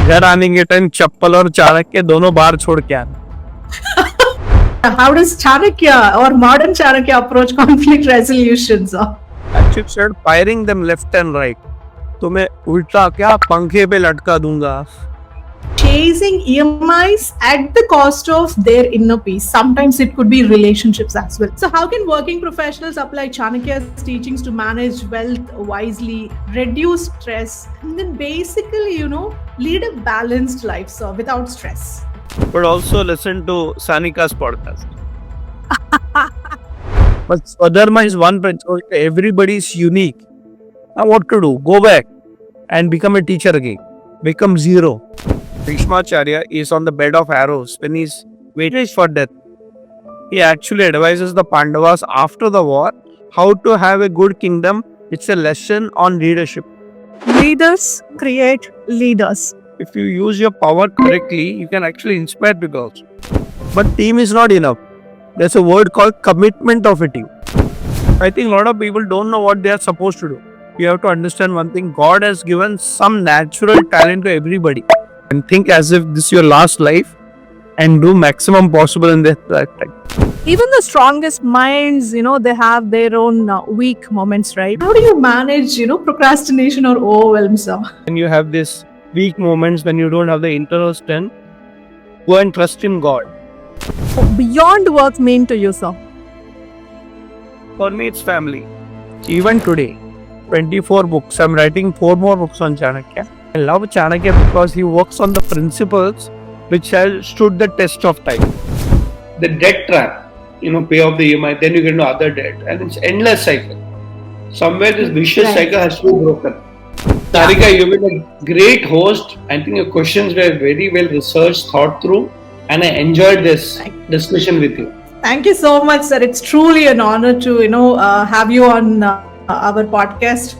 घर आने के टाइम चप्पल और चाणक्य दोनों बाहर छोड़ के आना. How does Chanakya or modern Chanakya approach conflict resolutions? Actually said firing them left and right. तो मैं उल्टा क्या पंखे पे लटका दूंगा. Chasing EMIs at the cost of their inner peace. Sometimes it could be relationships as well. So how can working professionals apply Chanakya's teachings to manage wealth wisely, reduce stress, and then basically, lead a balanced life, so without stress? But also listen to Sanika's podcast. But Swadharma is one principle. Everybody is unique. Now what to do? Go back and become a teacher again. Become zero. Bhishmacharya is on the bed of arrows when he's waiting for death. He actually advises the Pandavas after the war how to have a good kingdom. It's a lesson on leadership. Leaders create leaders. If you use your power correctly, you can actually inspire people also. But team is not enough. There's a word called commitment of a team. I think a lot of people don't know what they are supposed to do. You have to understand one thing. God has given some natural talent to everybody. And think as if this is your last life and do maximum possible in that lifetime. Even the strongest minds, they have their own weak moments, right? How do you manage, procrastination or overwhelm, sir? When you have these weak moments, when you don't have the internal strength, go and trust in God. Beyond work mean to you, sir? For me, it's family. Even today, 24 books. I'm writing 4 more books on Chanakya. I love Chanakya because he works on the principles which have stood the test of time. The debt trap, pay off the EMI, then you get into other debt, and it's endless cycle. Somewhere this vicious cycle has to be broken. Sarika, you've been a great host. I think your questions were very well researched, thought through, and I enjoyed this discussion with you. Thank you so much, sir. It's truly an honor to, have you on our podcast.